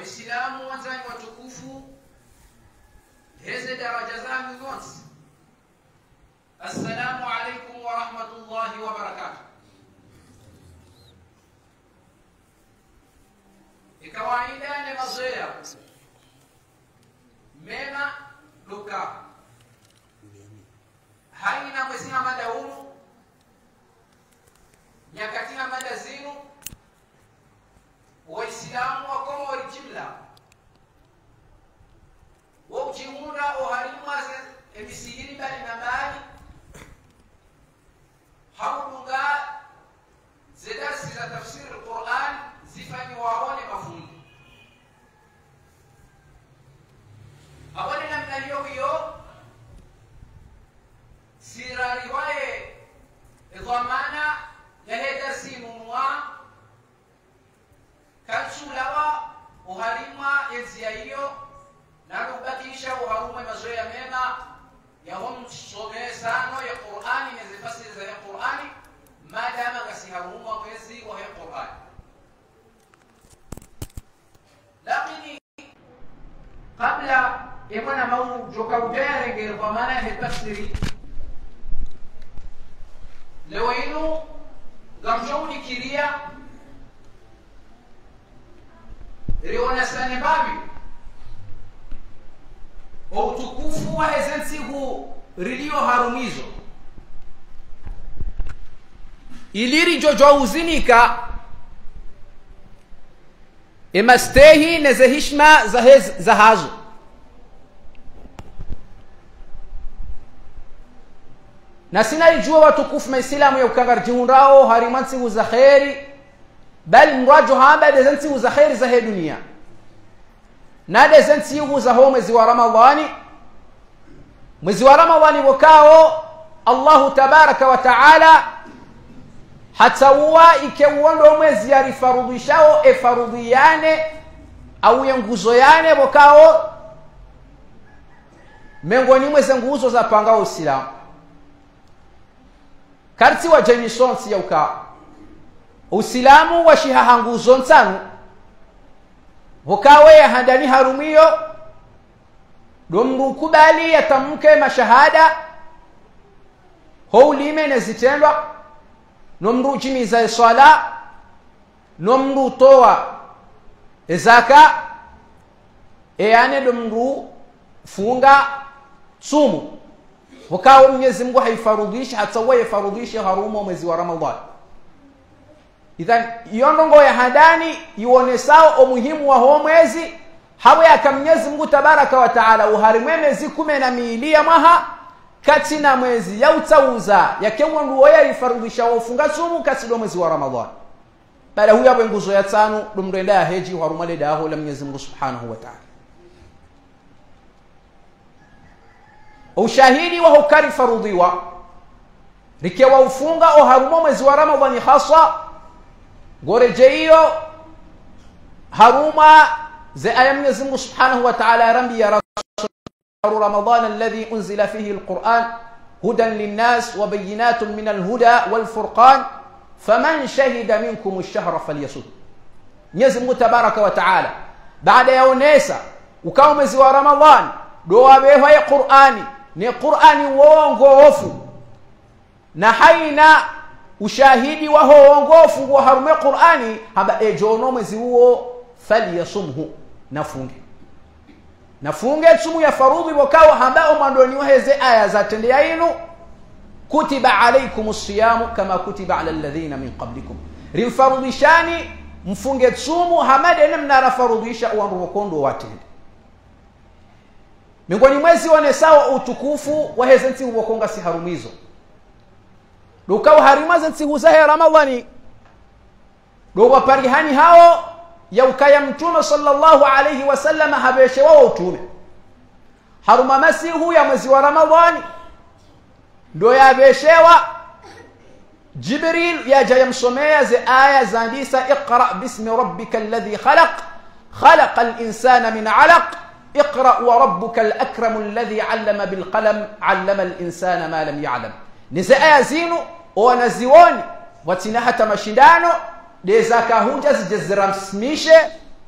Waislamu wenzangu watukufu, hizi daraja zangu zote, assalamu alaikum wa rahmatullahi wa barakatuh. Ikawaida ni mazoea mema luka haina mwezina mada unu nyakatina mada zinu Waislamu wakoma walijibla waujiunda oharimwa emisihiri bali na bali haudunga zedasi za tafsiri al-Qur'an zifanyi waone mafundi awali namna hiyo sira riwaye dhamana ya hedasi mumwa kansulawa uharimwa enzia hiyo na kubakisha uharumwe mazoea mema ya humsome sano ya Qur'ani na zifasiri za Qur'ani madama kasiharumwa mwezi wa Qur'ani. Lakini kabla yemona mau jokaudere ngel kwa maana ya tafsiri leo inu gamjoni kiria riona sana babi utukufu wa ezensigu rilio harumizo iliri jojo uzinika emastehi neze hishma za hazo na sina ijua watukufu maislamu ya ukangar jiunrao harimansigu za kheri bal mrajo hamba dezensigu za kheri za dunia na dezensigu za mwezi wa Ramadhani. Mwezi wa Ramadhani wakao Allahu tabaraka wa taala hata uwa ikeuondo mwezi yarifarudishao efarudhiane au yenguzo yane wakao mengoni mwezi nguzo za pangao Uislamu karti wa jemisonsi ya ukao Uislamu wa shihaha nguzo nsanu wakawe ya handani harumiyo domru kubali yatamke mashahada houlime nezitendwa nomru jimiza swala nomru toa zaka yani domru funga sumu wakawe Mwenyezi Mungu haifarudhishi hata wewe farudhishi harumo mwezi wa Ramadhani. Idhan yondongo ya hadani ionesao umuhimu wa huo mwezi hawe akamnyezi Mungu tabaraka wa taala uharimwe mwezi 12 ya maha kati na mwezi ya utauza yake mwandu ya ifarudisha ufunga sumu kati do mwezi wa Ramadhani. Baada huyo hapo nguzo ya tano dumrenda ya heji harumale daho la Mwenyezi Mungu subhanahu wa taala. Ushahidi wa hukari farudhiwa rikiwa ufunga o harumo mwezi wa Ramadhani hasa gorejeyo haruma za aya Mwenyezi Mungu subhanahu wa ta'ala rambi ya rasul Ramadan alladhi unzila fihi alquran hudan linnas wa bayyinatun min alhuda walfurqan faman shahida minkum ash-shahra falyasum. Mwenyezi Mungu tabaraka wa ta'ala baada ya onesa ukao mwezi wa Ramadhan do wabeho ya Qur'ani ni Qur'ani uongofu na haina ushahidi wa hongofu wa harume Qur'ani haba ejono mwezi huo falyasumhu nafunge sumu ya farudhi wakao haba omandoni wa heze aya za tendea inu kutiba alaykumus siyamu kama kutiba ala alladhina min qablikum rimfarudishani mfunge sumu hamade namna rafarudisha uandu wakondo watende miongoni mwezi wanesao utukufu wa heze nti wakonga si harumizo Lukau harimaza nsihuzahe Ramadhani Luwa parihani hao ya ukaya mtume sallallahu alayhi wasallam habeshe wao utume haruma masihu ya mwezi wa Ramadhani ndo ya beshewa Jibril ya jayamsomea ze aya za ndisa iqra bismi rabbika alladhi khalaqa al-insana min 'alaq اقرأ وربك الأكرم الذي علم بالقلم علم الإنسان ما لم يعلم نزايا زينو wanazioni watina hata mashindano deza kahunja zijazira msmishe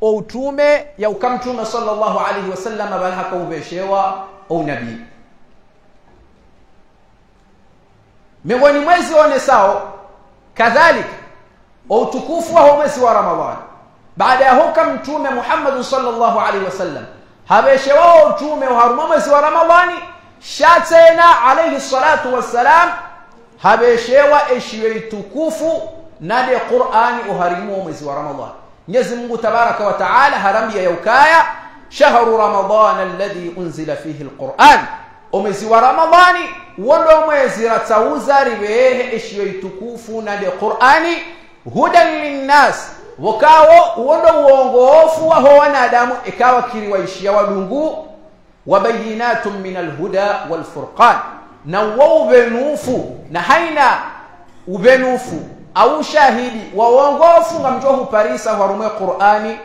o utume ya ukamtume sallallahu alaihi wasallam bali hakaubeshewa o nabii. Miongoni mwezi one sao kadhalika o utukufu wa mwezi wa Ramadhani baada ya hukamtume Muhammad sallallahu alaihi wasallam habeshewa utume wa mwezi wa Ramadhani shatena alayhi salatu wassalam habeshewa eshiwe tukufu na de Qur'ani uharimu mwezi wa Ramadhani. Mwenyezi Mungu tabaraka wa taala harambia yaukaya shahru ramadhana alladhi unzila fihi alquran, mwezi wa Ramadhani wondo mwezi ratauza ribehe eshiwe tukufu na de Qur'ani hudan linnas wakawo wondo uongofu wa wanadamu ikawa kiriwaishia wadungu wabayinatun min alhuda walfurqan, na ubenufu na haina ubenufu au shahidi wa uongofu ngamjohu parisa warume Qur'ani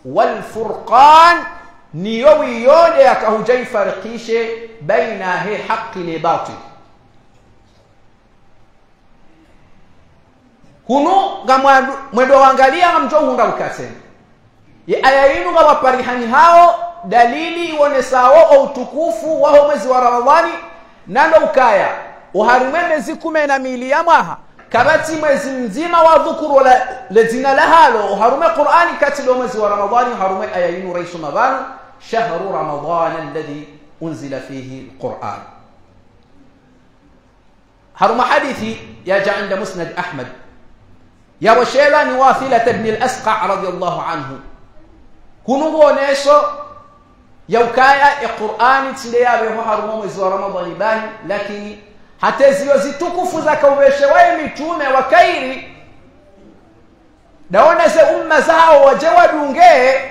walfurqan niyo wiyode akahujaifarikishe baina he haqi ni batil. Kunu mwendo wangalia ngamjohu ngamkasema ya aya inu ngawaparihani hao dalili ione sawa au utukufu wa mwezi wa Ramadhani nando ukaya uharume mwezi 12 ya mwaha kabati mwezi mzima wa dhukuru la jina la halo uharume Qur'ani kati lo mwezi wa Ramadhani uharume aya inu raisu mabanu shahru ramadhana alladhi unzila fihi alquran. haruma hadithi ya ja'anda musnad Ahmad ya washela ni Wathila ibn al-Asqa radiyallahu anhu kunugonesho yaukaya Qur'ani tinde yawe haruma mwezi wa Ramadhani bali lakini hata zio zitukufu za kaubeshe wae mitume wa kairi daona ze umma zao wajewa dunge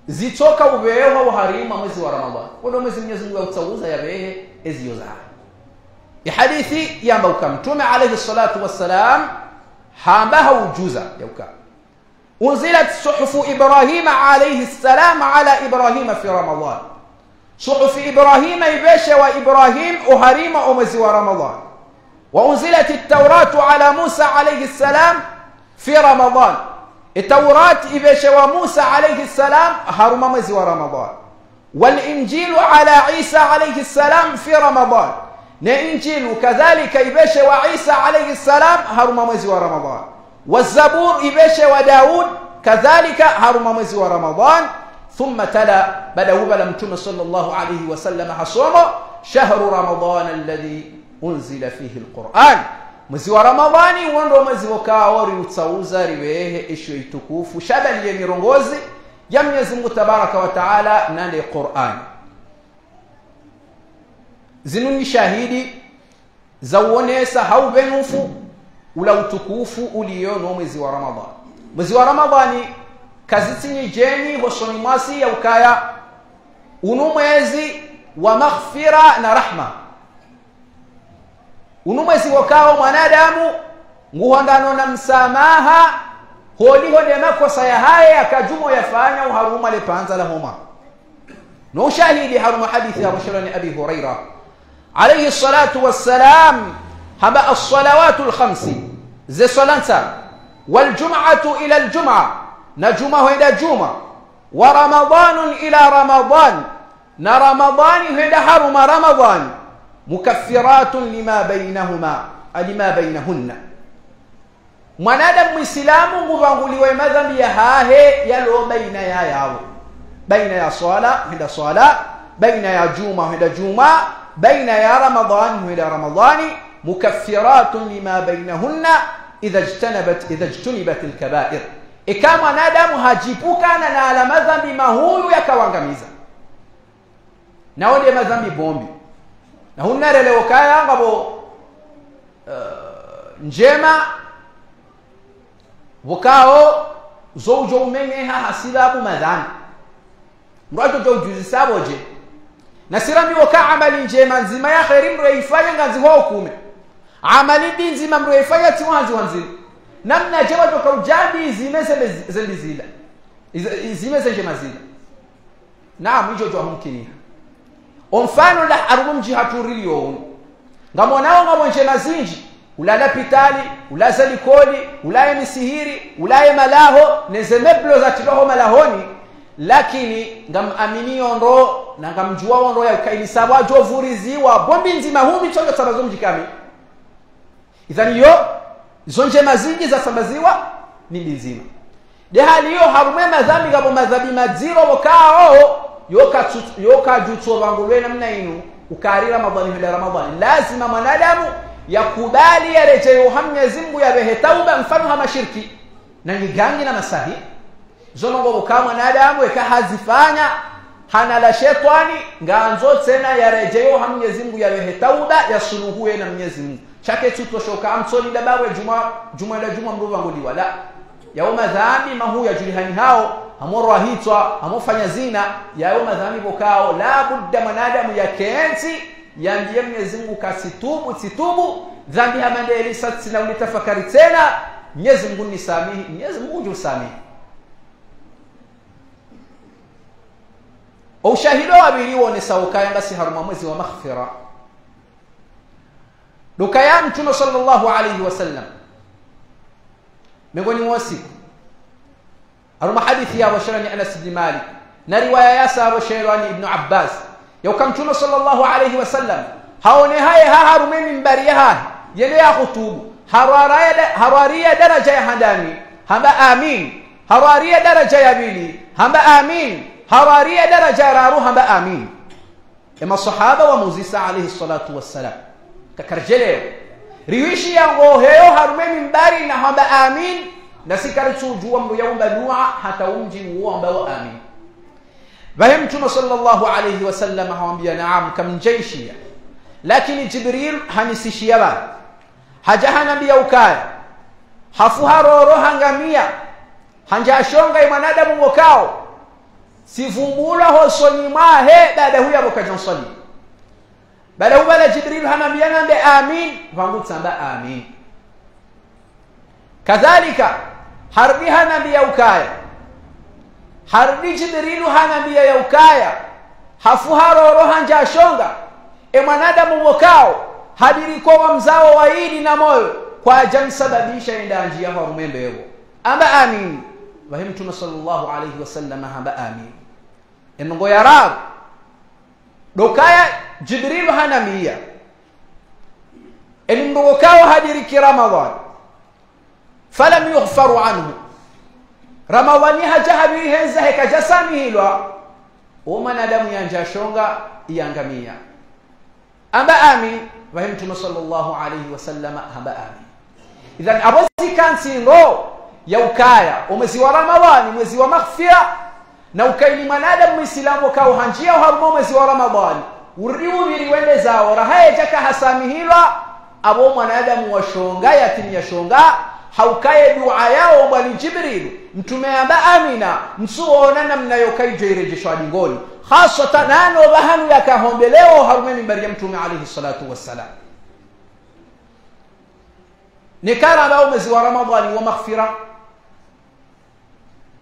zitoka ubewa wa harima mwezi wa Ramadhani kono mwezi Mwenyezi Mungu utauza yabehe ezio za ya hadithi ya mtume alayhi salatu wassalam hambaha ujuza yauka unzilat suhufu Ibrahim alayhi salam ala Ibrahim fi Ramadan. صحف إبراهيم يباشا وإبراهيم أهريم أمزي ورمضان. وأنزلت التوراة على موسى عليه السلام في رمضان. التوراة يباشا وموسى عليه السلام هرم أمزي ورمضان. والإنجيل على عيسى عليه السلام في رمضان. نإنجيل كذلك يباشا وعيسى عليه السلام هرم أمزي ورمضان. والزبور يباشا وداود كذلك هرم أمزي ورمضان. ثم تلا بدأوا بلمتم صلى الله عليه وسلم حصومه شهر رمضان الذي أنزل فيه القرآن. mwezi wa Ramadhani wando mwezi wakaori utsauza riwehe isho itukufu shabali ya mirongozi ya Mwenyezi Mungu tabaraka wa taala na le Qur'an. Zinuni shahidi za uonesa haubenufu ula utukufu uliono mwezi wa Ramadhani. Mwezi wa Ramadhani kazitini jeni hosoni mwasi ya ukaya unumwezi wa maghfira na rahma. Unumwezi wakao mwanadamu nguhondano na msamaha holiho de makosa ya haya akajumo yafanya uharuma lepanza la homa. No shahidi haruma hadithi ya Rasulullah Abi Hurairah alayhi salatu wassalam haba as-salawatu al-khamsi zi salanta wal jum'atu ila al-jum'ah na juma huenda juma wa ramadhanun ila ramadhan na ramadhani huenda haruma ramadhan mukaffiratun lima bainahunna. Mwanadamu muislamu nguvanguliwe madhambi ya hahe yalo baina ya yao, baina ya swala huenda swala, baina ya juma huenda juma, baina ya ramadhan huenda ramadhani mukaffiratun lima bainahunna idha ijtanibat al-kaba'ir. Ikama mwanadamu hajipukana na ala madhambi mahulu yakawangamiza na wale madhambi bombi na hunarelewa kaya ngabo njema wakao zojo umengeha hasilabu madhambi mwato jo juzi saboje na sirami waka amali njema nzima ya khairi mro ifanya ngazi ho kume amali bi nzima mro ifanya tiwanzi wanzi namna jewa toka ujabi zimezela zimeze mazila naam hicho jo humkini mfano la arumji haturiliyo ngamwanao ngamwenje nazinji ulala pitali ulaza likoli ulaye misihiri ulaye malaho nezemeblo za tiloho malahoni lakini ngamamini ondo na ngamjua ondo ya kainisa wajo vuriziwa bombi nzima humi chongo sabazo mjikami idhani yo zonje mazingi za sambaziwa ni nzima de hali yo harume madhambi gabo madhabi maziro wakao yoka jutso wangulwe namna inu ukarira Ramadhani hila Ramadhani lazima mwanadamu yakubali yarejeo Mwenyezi Mungu yabehe tauba mfano hama shirki na nigangi na masahi zonongo kama mwanadamu ekahazifanya hana la shetani nganzo tena yarejeo Mwenyezi Mungu yabehe tauba yasuluhuwe na Mwenyezi Mungu chake tutoshoka amsoni dabawe juma mruva ngudi wala yauma dhambi mahu ya julihani hao amorwa hitwa amofanya zina yauma dhambi bokao la budda mwanadamu yakenzi yambie Mwenyezi Mungu kasitubu dhambi hamandeli satsina ulitafakari tena Mwenyezi Mungu nisamihi Mwenyezi Mungu jusamihi ushahidi wa biliwo ni sawkaya ngasi haruma mwezi wa maghfira dukaya mtume sallallahu alayhi wasallam miongoni mwa siku haruma hadithi ya washirani Anas bin Malik na riwaya ya sahaba Shayrani ibn Abbas yauka mtume sallallahu alayhi wasallam haone haye harume minbari ya yele ya khutubu harariya daraja ya handani hamba amin harariya daraja ya bili hamba amin harariya daraja ya raru hamba amin ema sahaba wa Musa alayhi salatu wassalam takarjele riwishi yango heyo harume minbari na hamba amin na sikari tujua mbu yaumba dua hata umji uo ambao amin Bahem Mtume sallallahu alayhi wasallam hawambia naam kam jaishia lakini Jibril hanisishia ba hajaha nabia ukaya hafuha roro hangamia hanja shonga imanadamu wakao sivumbula hosoni mahe baada huya wakajonsoni baada huwa Jibril hanambia nambe amin vangu tsamba amin kadhalika harbiha nabia ukaya harbi Jibrilu hanambia ya ukaya hafuha roro hanja shonga mwanadamu wakao hadiriko wa mzao wa hili na moyo kwa jamsababisha enda njia kwa rumembe yego amba amin wahimu Mtume sallallahu alayhi wasallam amba amin enongo ya rab dokaya Jibrilu hanambia enongo wakao hadiriki Ramadhan falam yughfaru anhu Ramadhani hajahabi henza heka jasami hilwa mwanadamu yanja shonga iangamia amba amin wahimu Mtume sallallahu alayhi wasallam amba amin idhan abosi kansi ro ya ukaya mwezi wa Ramadhani mwezi wa maghfira na ukaini mwanadamu muislamu kao hanjia harmo mwezi wa Ramadhani uriu wende zao rahaye jaka hasami hilwa abo mwanadamu wa shonga yatimia shonga haukaye dua yao bali Jibril mtume amba amina msuona namna yokaije irejeshwa dingoni hasatan nano bahanu yakahombeleo harume minbari ya Mtume alayhi salatu wassalam nikara ambao mwezi wa Ramadhani wa maghfira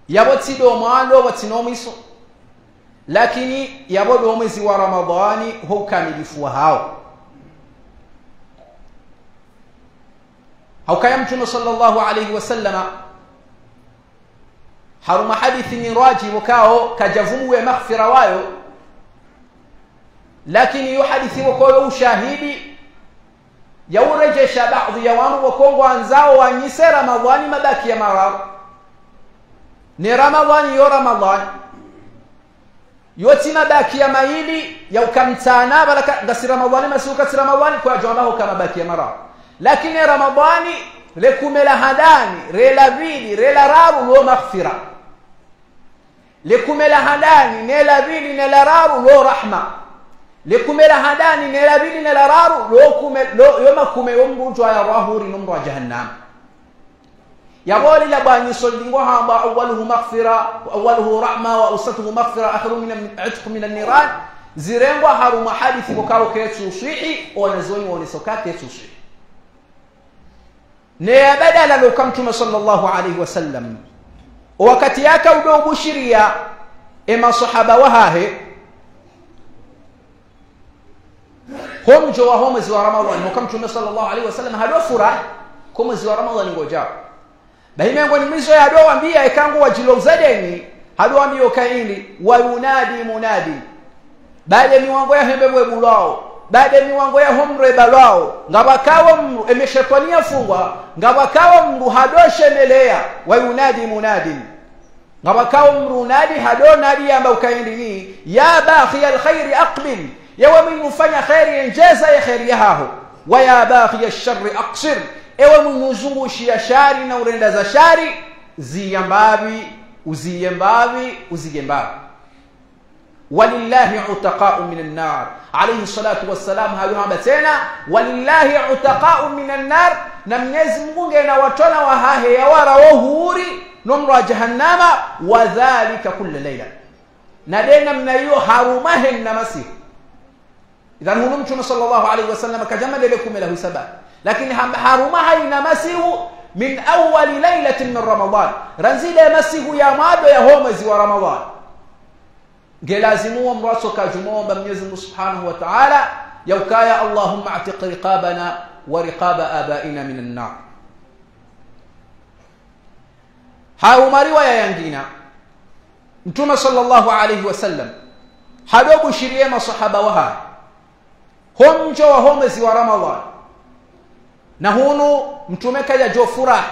yabotido mwando watinomiso lakini yabodo mwezi wa Ramadhani hukamilifu hao haukaya Mtume sallallahu alayhi wasallam haruma hadithi ni raji wakao kajavumu ya maghfira wayo lakini yu hadithi wakao ushahidi ya urejesha baadhi ya wanu wakongo anzao wanyise Ramadhani mabaki ya marar ni Ramadhani yo Ramadhani yoti mabaki ya maili ya ukamtana baraka gasi Ramadhani masuka Ramadhani kwa jamaho kama baki ya marar lakini Ramadhani lekumela hadani rela vili rela raru lo maghfira lekumela hadani nela vili nela raru lo rahma lekumela hadani nela vili nela raru lo yoma kume umbutu ya rahuri numru wa jahannam يقول إلى بأن يصليوها أوله مغفرة وأوله رحمة وأوسطه مغفرة آخره من عتق من النيران زيرين وحروا محادث وكارو كيتسو صيحي ونزوني ونسوكا كيتسو صيحي نيابدا لو كمتم صلى الله عليه وسلم وكتياك ودو بشريا إما صحابة وهاهي homjo wa homezi wa Ramadhani mukamtume sallallahu alaihi wasallam hado furaha kwa mwezi wa Ramadhani ngojao bahimengo ni mizo ya do ambia ekango wajilozadeni hado ambio kaindi wa yunadi munadi baada miwango ya hembebwe bulao baada miwango ya homre balao ngabakawa mru emeshetwania fungwa ngabakawa mru hadoshe melea wa yunadi munadi ngabakawa mru nadi hado nadi amba ukaindi ni ya baghi alkhair aqbil yawa min mufanya khairi enjeza ya khairi yaho wa ya baghi alsharri aqsir ewe mnuzungushi ya shari na urenda za shari ziyambabi uzigembabi walillahi utaqa'u minan nar alayhi salatu wassalam hayo tena walillahi utaqa'u minan nar na Mwenyezi Mungu ngena watona wa hahe ya wara huri nomra jahannama wa dhalika kull layla na dena mnayo harumahe na masih idhan hunu mtume sallallahu alayhi wasallam kajama lekum lahu sabab lakini harumaha ina masihu min awwal laylatin min ramadan ranzile masihu ya mado ya homezi wa Ramadhan gelazimu mraso kajumomba Mwenyezi Mungu Subhanahu wa Ta'ala yaukaya Allahumma atiq riqabana wa riqaba abaina minan nar haumariwa ya yangina mtume sallallahu alayhi wasallam hadobu shirie masahaba waha homjo wa homezi wa Ramadhan na hunu mtume kaja jo furaha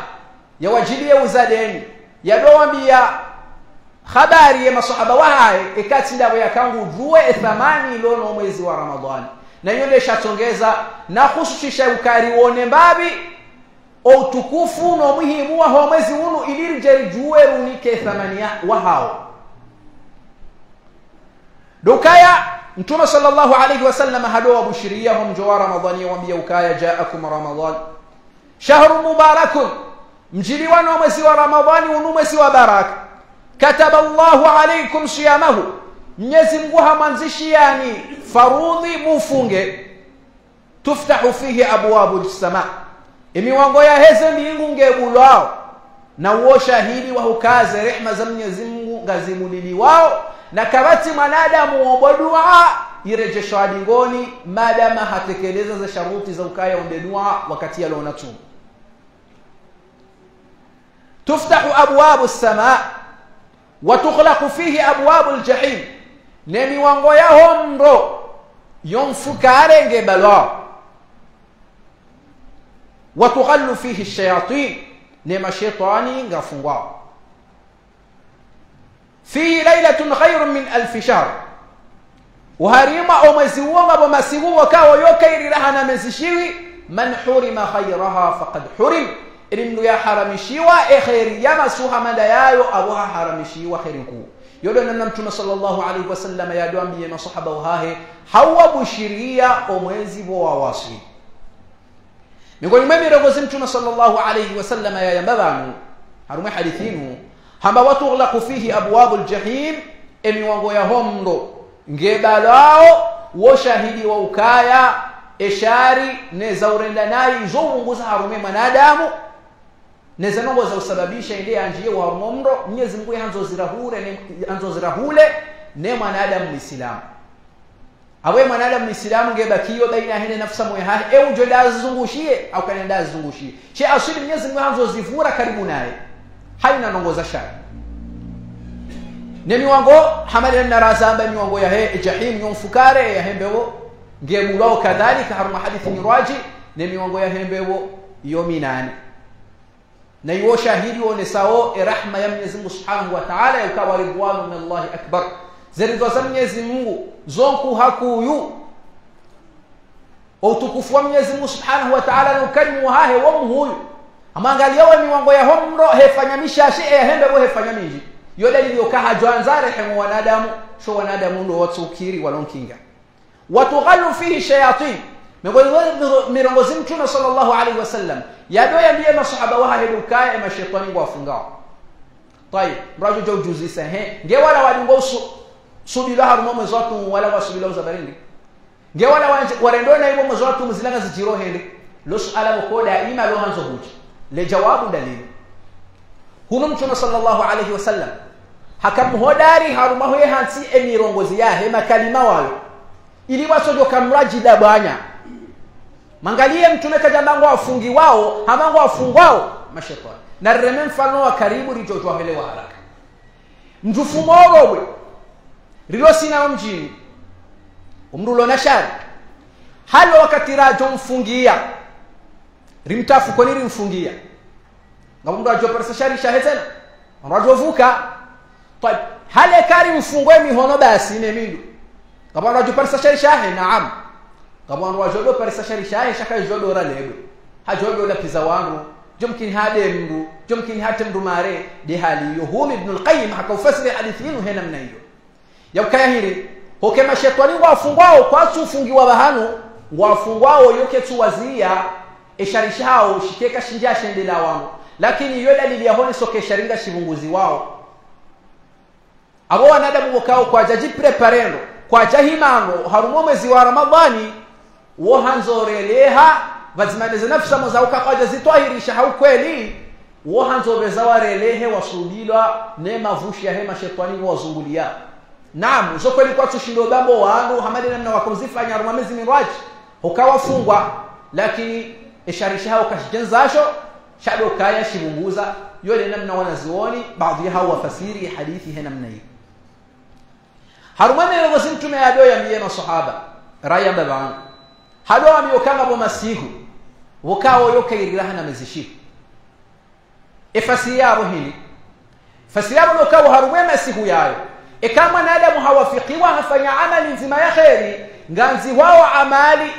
ya wajilie uzadeni ya doambia habari ya masahaba wahaye ikati ndawe yakangu juwe thamani lono mwezi wa Ramadhani na yule shatongeza na hususisha ukari wone mbabi o tukufu no muhimu wa mwezi unu ilirije juwe runike thamani ya wahao dukaya mtume sallallahu alayhi wasallam hado abushriyahum jawa Ramadhani wambia ukaya jaakum Ramadhan shahru mubarakun mjiliwa no mwezi wa Ramadhani unu mwezi wa baraka kataba Allahu alaykum siyamahu Mwenyezi Mungu hamanzishiani farudhi mufunge tuftahu fihi abwabu as-sama imiwango ya heze mbingu ngebulao na uoshahidi wa hukaze rehma za Mwenyezi Mungu ngazimulili wao na kabati mwanadamu obodua irejesho adingoni madama hatekeleza za sharuti za ukaya ondedua wakati yalona tu tuftahu abwabu as-sama وتغلق فيه أبواب الجحيم نمي وانغو يهم رو ينفكارن جبلا وتغل فيه الشياطين نما شيطاني غفوا فيه ليلة خير من 1000 شهر وهريما أو مسيوما بمسيوما وكاو يوكير لها نمسيشيوي من حرم خيرها فقد حرم ilimnu ya haramishiwa khairi ya masuha madayayo abuha haramishiwa khairinku yodo namna mtume sallallahu alaihi wasallam ya doambie masahaba wahe hawa bushiria omwezi wa wasi miongoni mwa mirongozi mtume sallallahu alaihi wasallam ya yambabanu harume hadithinu hamba watu ghlaqu fihi abwabul jahim emiwango ya homndo ngebalao wo shahidi wa ukaya eshari neza urenda nayi zo munguza harume manadamu neza nongo za usababisha ile anjie wa hormondo Mwenyezi Mungu anzozirahule ne mwanadamu muislamu awe mwanadamu muislamu ngebakiyo baina hene nafsa moya eunjo ndazungushie au kanenda zungushie che asili Mwenyezi Mungu anzozivura karibu naye haina nongo za shari ne miwango hamali na razamba miwango ya jahim yomfukare ya hembewo ngebulao kadhalika haruma hadithi miraji ne miwango ya hembewo yominane na yuo shahidi wone sao rahma ya Mwenyezi Mungu Subhanahu wa Ta'ala yukawa ridwanu min Allah akbar zerizo za Mwenyezi Mungu zonku hakuyu utukufu wa Mwenyezi Mungu Subhanahu wa Ta'ala na ukarimu hahe wa huyu amangalia wa miwango ya homro hefanyamisha shia hembe bo hefanyamiji yoda iliyokaha joanzare hemu wanadamu sho wanadamu ndo watsukiri walonkinga watughallu fihi shayatin mirongozi mtume sallallahu alaihi wasallam yadoya ndiye masahaba wa hedukaya mashaitani wafungao tayib mraju jawjuzi sahe nge wala wadingo subila harumo mwezotu wala wasubila uzabarindi nge wala warendona ibo mwezotu muzilanga zijiro hende lo suala koda ima lo hanzo huji le jawabu dalili hunu mtume sallallahu alaihi wasallam hakam hodari harumo he hansi emirongozi yahe makalima wayo ili wasojo kamrajida bwanya mangalie mtume kajamango afungi wao hamango afungwao mashaitani na reme mfano wa karibu rijojwa hele wa haraka mjufumorobwe rilo sina mjini umrulo na shari halo wakati rajo mfungia rimtafu kwa nini mfungia ngamundu rajo persa shari shahetena rajo vuka طيب hale kari mfungwe mihono basi ne mindu kama rajo persa shari shahe naam kama rajo persa shari shahe shaka jodo ralego hajodo la piza wangu jumkin hade mdu jumkin hatem du mare de hali yuhum ibn al-qayyim hakufasiri hadithinu hena mna hiyo yakaya hili hokema shetani wafungwao kwa tufungiwa bahanu wafungwao yoke tuwazia esharishao shikeka shinja shendela wangu lakini yule aliliyahone soke sharinga shibunguzi wao abo wanadamu wakao kwa jaji preparendo kwa jahimango harumo mwezi wa Ramadhani wo hanzoreleha vazimalize nafsa mozauka kwa jazitwahirisha haukweli wo hanzobeza warelehe wasudilwa nema vushi ya hema shetani wazungulia naam zo kweli kwa tushindo bambo wangu hamadi namna wakozifanya rumamezi mirwaji hukawafungwa lakini esharisha hao kashijenzasho shado kaya shibunguza yole namna wanazioni baadhi hao wafasiri hadithi hena namna hii harumane yogosi mtume yado ya miye masahaba raya baban hado amiyokanga bo masihu wukao yokairiraha na mezishi efasiyabo hili fasiyabo lokao harume masihu yayo kama nadamu hawafikiwa hafanya amali nzima ya khairi nganzi wao amali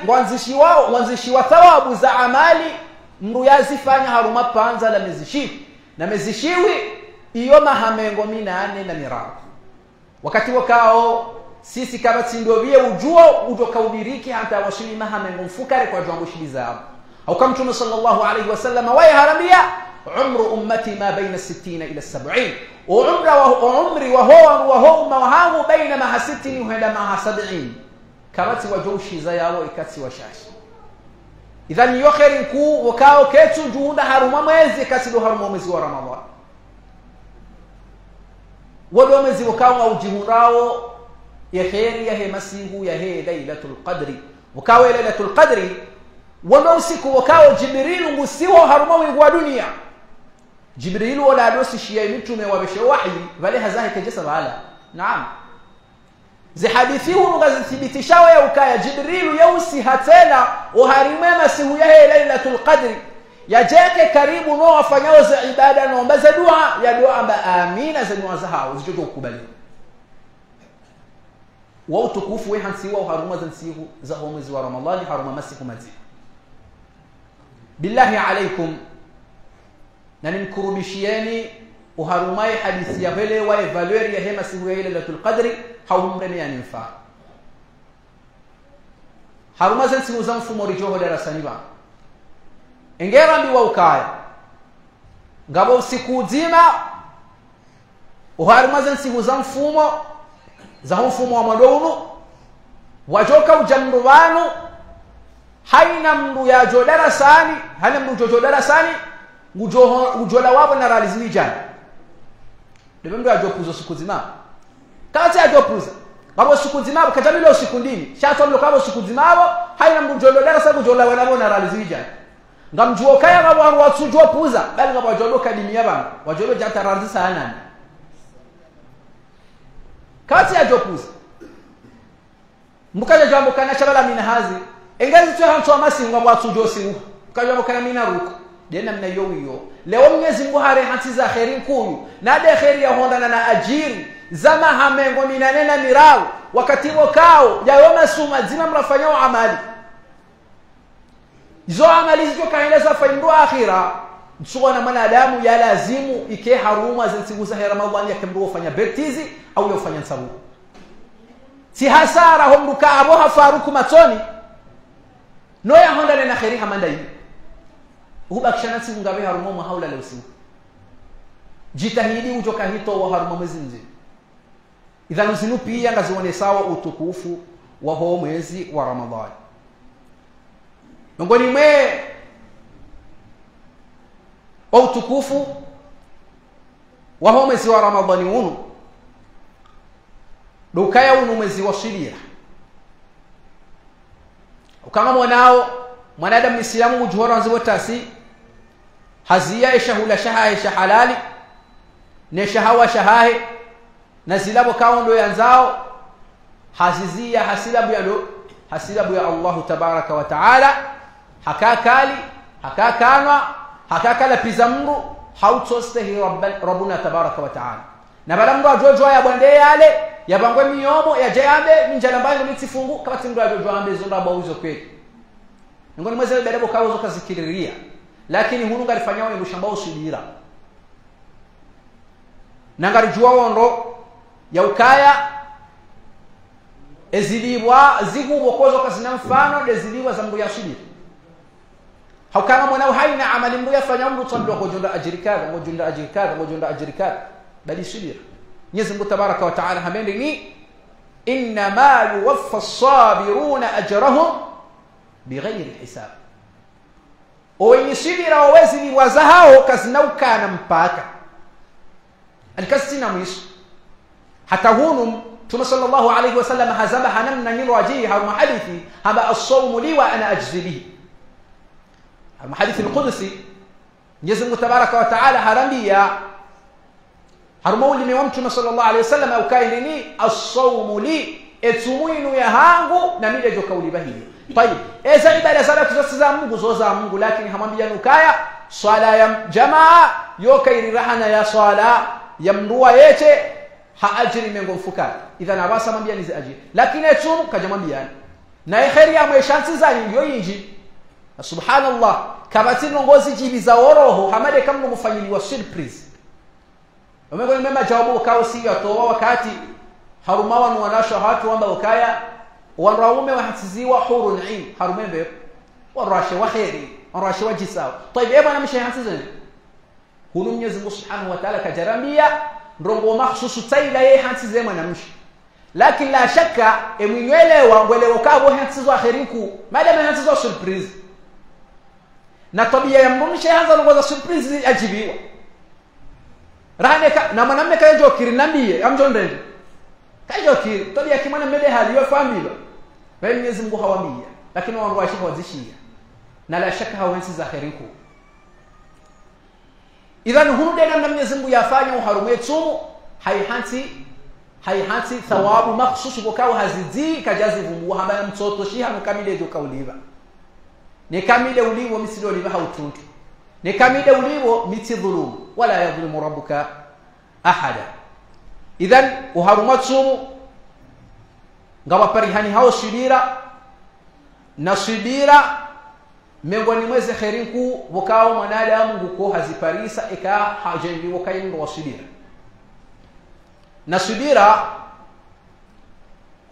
wanzishi wa thawabu za amali mru yazifanya haruma panza la mezishi na mezishiwi iyo mahamengo 8 na mirao wakati wakao sisi kama tindobie ujuo utokaudiriki hata wasili mahamengo mfukare kwa jango shilizao au kama Mtume sallallahu alayhi wasallam wa yaharabia umru ummati ma baina 60 ila 70 وعمري وهو معه بين ما 60 وهذا ما 70 كراتي وجوشي زياو ikati washashi idhan yokheri ku wakao ketu juunda haruma mwezi kati do haruma mwezi wa Ramadhani wado mwezi wakao au jihurao ya khairi ya hemasihu ya he lailatul qadri wakao lailatul qadri wado usiku wakao jibril ngusiwa haruma wingu wa dunia jibril wala dosi shia mtume wabeshe wahi vale hazahi kajesa bala naam zi hadithi hunu gazithibitishawa ya ukaya jibril yausi hatena uharimema sihu ya lailatul qadri yajeke karibu no wafanyao za ibada na omba za dua ya dua amba amina za dua za hao zijojo kukubali wa utukufu we hansiwa uharuma za nsihu za mwezi wa Ramadhani haruma masiku mazi billahi alaikum na nimkurubishieni uharumai hadithi ya vile wa evaluate ya hema siku ya lailatul qadri haumreme ya nifa haruma za siku za mfumo rijoho darasani ba engera mbi wa ukaya ngabo siku nzima uharuma za siku za mfumo wa madono wajoka ujamruwanu haina mndu ya jodarasani hana mndu jodarasani ujola wabo na realize jana ndio mndu ajopuza siku nzima kati ajopuza babo siku nzima katamilo siku ndini shato mlo kabo siku nzima haina mndu jodarasa ujola wanabo na realize jana ngamjuo kaya ngabo watujua puza bali ngabo wajodo kadimia bana wajodo jata realize sana kati ajopuza mbukaje jambo kana chabala minahazi engezi tu hantu amasinga watujua singu kajambo kana minaruko dena mna yowiyo leo Mwenyezi Mungu hare hanti za khairin kuyu na de khairi ya honda na ajiri zama hamengo 8 na mirao wakati wakao yawoma suma zima mrafanyao amali hizo amali hizo kaeleza faindu akhira msuwa na mwanadamu ya lazimu ike haruma zinsigu za Ramadhani yakimruo fanya betizi au yofanya nsabu si hasara homruka abo hafaruku matoni no ya honda na khairi hamanda hii ubakishana siku ngabe harumo haula leo siku jitahidi ujoka hito wa harumo mwezi nje idhan usinu pia ngazione sawa utukufu wa huo mwezi wa Ramadhani miongoni mwe utukufu wa huo mwezi wa Ramadhani dukaya mwezi wa shiria kama mwanao mwanadamu Muislamu ujuhora wanzibo tasi hazia ishahula shahahe shahalali ne shahawa shahahe na zilabo kaundo yanzao hazizia hasilabu ya Allah tabaraka wa taala hakakali hakakanwa hakakala pizamru hautostehi rabbuna tabaraka wa taala na balamdo ajojo ya bwande yale yabangwe miyomo ya jayambe minjala mbango mitifungu kama tindo ajojo ambe zonda bauzo kweli ngoni mweze bedebo kawo kazikiriria lakini hununga alifanyao ni mushamba usudira nangari juwa wondo ya ukaya ezilibwa zigubo kozo kazina mfano ezilibwa za mbu ya subira haukana mwanao haina amali mbu yafanya mbu tsambiwa kujonda ajirikada bali subira Mwenyezi Mungu Tabaraka wa Taala hamende ni inna ma yuwaffa as-sabiruna ajrahum bighairi hisab owenyisubira wawezi ni wazahao kazinaukana mpaka alikasina mwisho hata hunu Mtume sallallahu alayhi wasallam hazama hanamna nilwaji hauma hadithi haba as-sawm li wa ana ajzi bihi hauma hadithi al-qudsi Mwenyezi Mungu Tabaraka wa Taala harambia harumuli ni Mtume sallallahu alayhi wasallam au kailini as-sawm li etumuinu ya hangu na mide jokauli bahili طيب eza ibada za Mungu zoza Mungu lakini hamwambia nukaya swala ya jamaa yokairi rahana ya swala ya mruwa yete haajiri mengo mfuka idhan abasa mwambia nizi ajiri lakini etumu kajamwambia na khairi ya maishansi za ndio yinji subhanallah kabati nongozi jibi za oroho hamade kama mfanyiliwa surprise umego mema jawabu kao si yatoa wakati harumawa ni wanasha watu wamba ukaya wanaume wahatiziwa hurun ain harumembe warashe waheri warashe wajisawa طيب eba na mshahatiza hunu Mwenyezi Mungu Subhanahu wa Ta'ala kajarambia ndongo mahsusu taila yeye hatize mwanamshi lakini la shaka emwelewa ngwelewa kabo hatizwa akhiriku madama hatizwa surprise na tabia ya mumshi hanza ngoza surprise ajibiwa rahane na mwanamume kajo kirinambie amjondende kajo kiri tabia kimwana mbele hali yofamila bali Mwenyezi Mungu hawambia lakini wao washika wazishia na la shaka hawansi za akhiriku idhan hunude namna Mwenyezi Mungu yafanya uharumetu haihanti thawabu makhsus bokao hazidi kajazi vumu haba mtoto shiha nukamile jo kauliva ni kamile uliwo misilo liva hautuntu ni kamile uliwo mitidhulum wala yadhlimu rabbuka ahada idhan uharumatu ngawa parihani hao subira na subira miongoni mweze khairinku bokao mwanadamu nguko haziparisa eka hajengi wakayindo wasubira na subira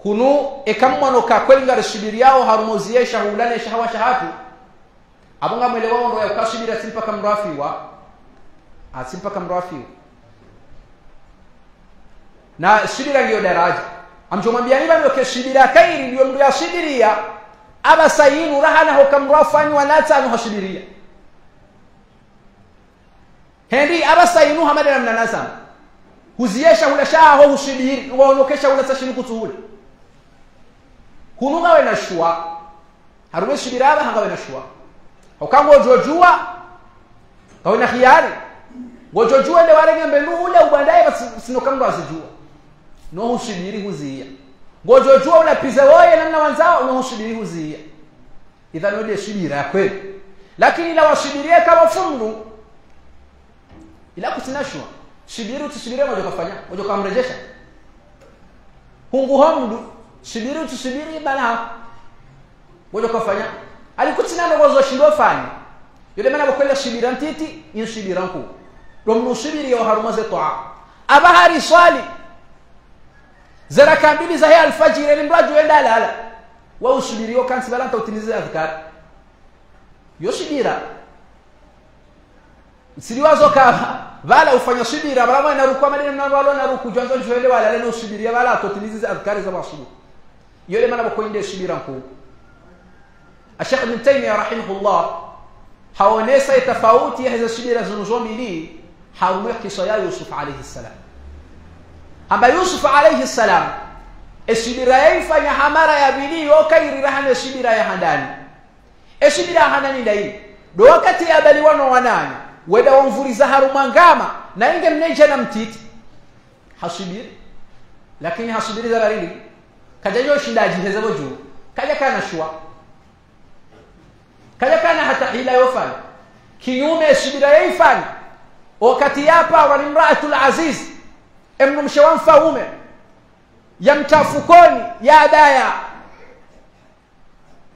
hunu ekamwano ka kwelinga subiri yao harumozie shahulane shahawa shahatu abunga mwelewa ndo ya kasubira simpaka mrafiwa asimpaka mrafiwa na subira ndio daraja amjomwambia niba ndio kesubira kairi ndio mdu ya subiria aba sayinu rahana hokamrafani wala tanu hasubiria hendi aba sayinu hamada na nasam huziesha ula shaho husubiri waonokesha ula tashini kutuhula kunuga wena shua harume subira aba hanga wena shua hokango jojua kawena khiyari wojojua nde wale ngembe ule ubandaye sinokango asijua no husubiri huzia ngojojua unapiza woye namna wanzao unahusubiri huzia idhan wale subira kweli lakini la wasubirie kama fungu ila kutinashwa subiri tusubiri moja kufanya moja kumrejesha hungu hamdu subiri tusubiri bala moja kufanya alikutina ngozo shindo fani yule maana bakwenda subira ntiti yusubira nku domno subiri yo harumaze toa abahari swali zara kambili za alfajiri ni mraju enda lala wa usubirio kansi balanta utilize adhkar yosubira siliwazo kama wala ufanya subira bala na ruku madeni na wala na ruku janzo jwele wala leo subiria wala utilize adhkar za masubu yule maana bakwende subira nku Sheikh Ibn Taymiyyah rahimahullah haonesa tofauti ya hizo subira zinazomili harume kisa ya Yusuf alayhi salam amba Yusuf alayhi salam esibira yaifanya hamara ya bili yokairira hana esibira ya handani esibira handani ndai do wakati ya bali wano wanani weda wamvuriza harumangama na inge mneja na mtiti hasubiri lakini hasubiri zararili kaja yoshindaji hezabo juu kaja kana shua kaja kana hata hila yofanya kinyume esibira yaifanya wakati yapa walimraatul aziz emnu mshawan faume ya mtafukoni ya adaya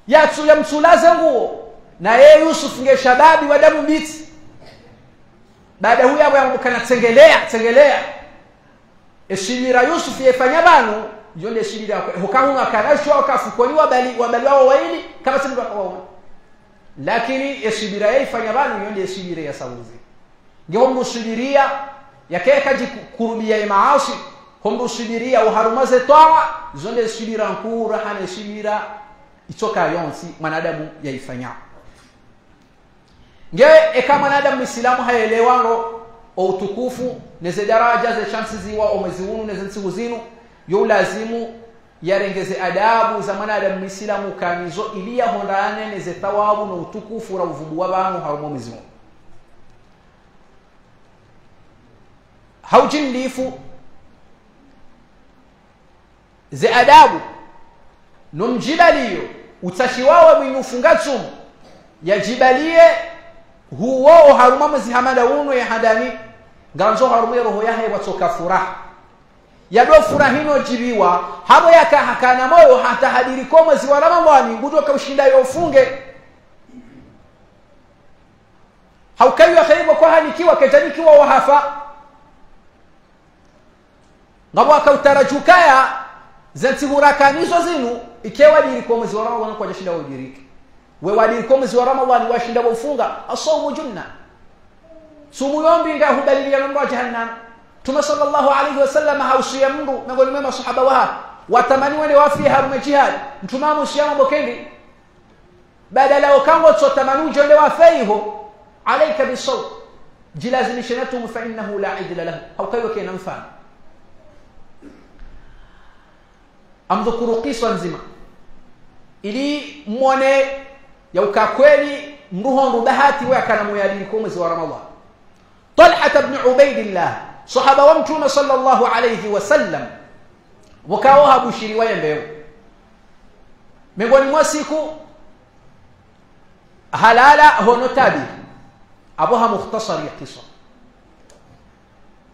ya msulaze nguo na yeye Yusuf nge shababi wa damu mbichi baada huyo hapo kana tengelea esibira Yusuf yefanya banu yonde esibira hukahunga kana shwa kafukoni wabali wao waili kama simba kawaona lakini esibira yefanya banu yonde esibira ya sauzi ngombo subiria yakeka jikurubia maasi hombo subiria uharumaze toa zonde subira nkura hane subira itoka yonsi manadamu yaifanya nge eka manadamu Muislamu haelewango o utukufu neze daraja ze chansi ziwa o meziunu neze nsigu zinu yo lazimu yarengeze adabu za manadamu Muislamu kanizo ili yahondane neze tawabu na utukufu ra uvubu w'abantu harumo meziunu haujindifu ze adabu nomjibaliyo utashiwawe mwinufungatsumu yajibalie huwo haruma mzihamada uno ya hadani nganzo harume roho yahe watoka furaha yado furahino jibiwa habo yakahakana moyo hata hadiri koma ziwarama mwani ngudo kaushinda yofunge haukayu ya khaibu kwa hanikiwa ketanikiwa wahafa ngabo akautarajukaya zanti hurakanizo zinu ikewa diri kwa mwezi wa Ramadhani kwa jashinda wajiriki wewa diri kwa mwezi wa Ramadhani washinda wafunga asawmu junna sumu yombi nga hudalilia nunua jahannam Tuma sallallahu alayhi wasallam hausia mndu miongoni mwa masahaba watamani wale wafi harume jihad mtuma musiama bokendi badala ukango tsotamanu jonde wafaiho alayka bisawt jilazimishanatu fa innahu la idla lahu au kayo kena mfano amdhukuru qiswa nzima ili muone ya ukakweli mruho bahati wa kana muyadini kwa mwezi wa Ramadhan Talha ibn Ubaydillah sahaba wa mtume sallallahu alayhi wasallam wakaoha bushiri wa yembeo miongoni mwa siku halala hono tabi abuha mukhtasar ya qissa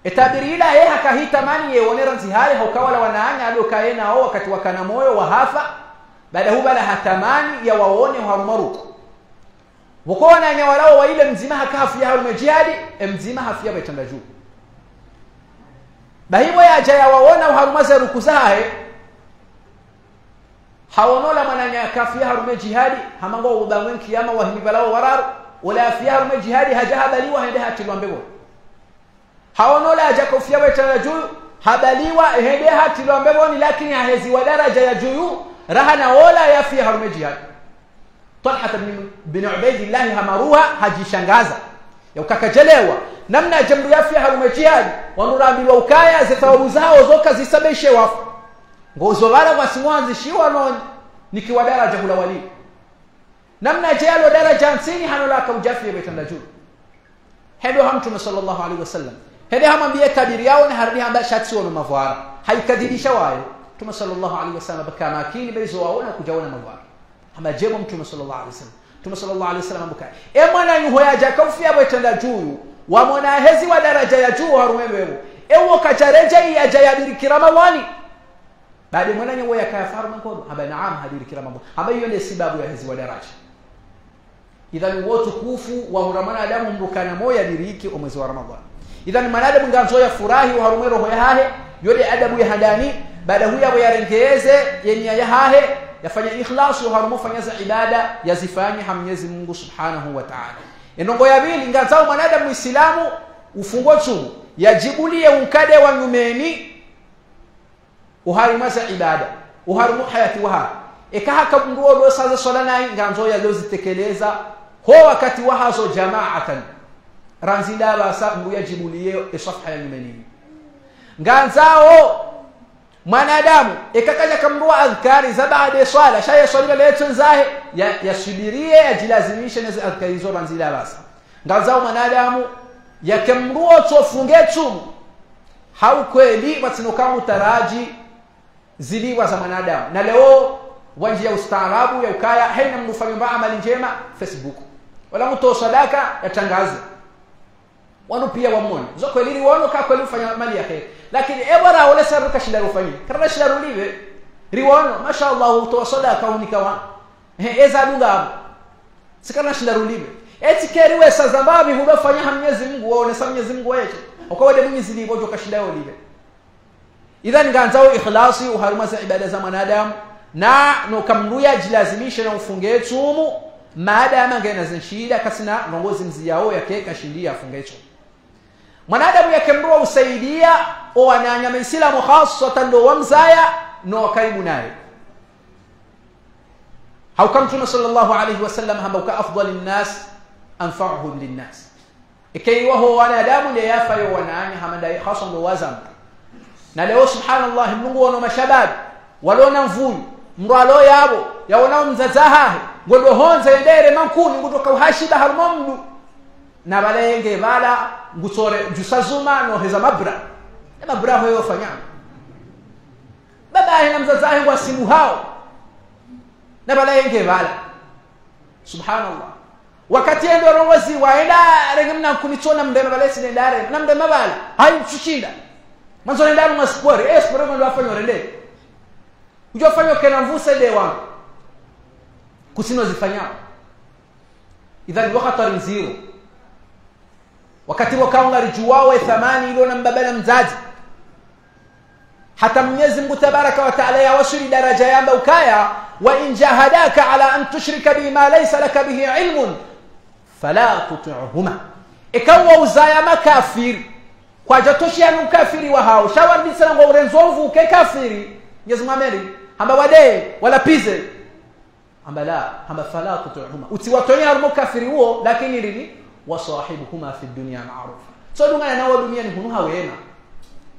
etabiri ila yeye akahitamani yeonera nzihari hokawala wanaanya aliokaye nao wakati wakana moyo wa hafa baada hubala hatamani ya waone harumaruko wukona nya walao wa ile mzima hakafu ya harume jihadi mzima hafia betanda juu bahibo ya jaya waona harumaza rukuzahe hawonola mananya kafu ya harume jihadi hamango ubangwen kiyama wa himibalao wararu wala afia harume jihadi hajahabaliwa hende hatilwambego hawonola ajakofia betanda juu habaliwa hende hatilwambego ni lakini hahezi wa daraja ya juu rahana wala ya fi harume jihadi Talha bin Ubaydillah hamaruha hajishangaza ya ukakajelewa namna jambo yafi harume jihad wanuraambiwa ukaya zitawabu zao zoka zisabeshe wafu ngozo wala wasimwanzi shiwa non nikiwa daraja hula wali namna jalo daraja 50 hanola kaujafi betanda juu hedo hamtume sallallahu alaihi wasallam hedo hamambie tabiri yao na harbi hamba shatsi wono mavara haikadhibisha wayo tume sallallahu alaihi wasallam bakama akini bezo waona kujaona mavara hama jemo mtume sallallahu alaihi wasallam tume sallallahu alaihi wasallam bukai mwana yuho yaja kaufia betanda juu wa mwana hezi wa daraja ya juu harume wewe ewo kachareja ya jayabiri kirama wani baada mwana nyewe yakafaru mankodo haba naam hadiri kirama haba hiyo ndio sababu ya hezi wa daraja idhan wote kufu wa muramana adamu mbukana moya diriki o mwezi wa Ramadhan idhan manadamu nganzoya furahi wa harume roho yahe yode adabu ya hadani baada huya yarengeze yenya yahe yafanya ikhlasu harumo fanyaza ibada yazifanye hamnyezi Mungu subhanahu wa ta'ala enongo ya bili ngazao manadamu Muislamu ufungo tu yajibulie unkade wa nyumeni uharimaza ibada uharumu hayati waha ekahaka bunduo do saza solana nganzo ya lozi tekeleza ho wakati wahazo jama'atan ranzila basa mbuya jibulie esafha ya nyumeni nganzao mwanadamu ikakaja kamrua adhkari za baada ya swala shaya swala letu nzahe yasubirie ajilazimishe na adhkari hizo banzila basa ngazao mwanadamu yakemrua tofunge tu hau kweli watinokamu taraji ziliwa za mwanadamu na leo wanji ya ustaarabu ya ukaya haina mnufanya amali njema Facebook wala mtu sadaka yatangaza wanu pia wamoni zo kweli wanu ka kweli ufanya amali ya khair lakini ebara wala saruka shida ufanye kana shida rulive riwono mashallah uto sadaka unikawa eza dunga sikana shida rulive eti keri wesa zambabi hudofanya Mwenyezi Mungu waone sa Mwenyezi Mungu wetu ukawade Mwenyezi Mungu bojo kashida olive idhan ganzao ikhlasi uharuma za ibada za mwanadamu na no kamruya jilazimisha na ufunge tumu maadama ngena zinshida kasina nongozi mzi yao yake kashindia afunge tumu mwanadamu yakemrua usaidia o ananya misilamu khassatan do wamzaya no karibu naye haukamtuna sallallahu alayhi wasallam hamauka afdalin nas anfa'uhum linnas ikiwa huwa wanadamu ndiye yafayo wananya hamadai khassan do wazam na leo subhanallah Mungu wana mashabab walona mvuyu mralo yabo yaona mzazaha ngodo honza yendere mankuni ngutoka uhashida harmomdu na balenge bala ngutore jusazuma no heza mabra hoyo fanya baba ina mzazaha ngwa simu hao na balenge bala subhanallah wakati endo rongozi waenda rengemna kunitona mbema balesi ndare na mbema bala hayi mchushida manzo ndaro maspori esporo ndo afanya rende ujofanya kana mvusa ile wangu kusino zifanyao idhan wakati zero wakati wakaunga rijuwao thamani ile na mbabana mzazi hata Mwenyezi Mungu Tabaraka wa Taala yawashiri daraja yamba ukaya wa in jahadaka ala an tushrika bima laysa laka bihi ilmun fala tuti'huma ikawa uzaya makafiri kwa jatoshia mkafiri wa hao shawandisa ngo urenzomvu ke kafiri Mwenyezi Mungu hamba wade wala pize hamba la hamba fala tuti'huma utiwatonya harmo kafiri huo lakini lili wasahibuhuma fi dunya ma'rufa so dunga na wa duniani hunu hawena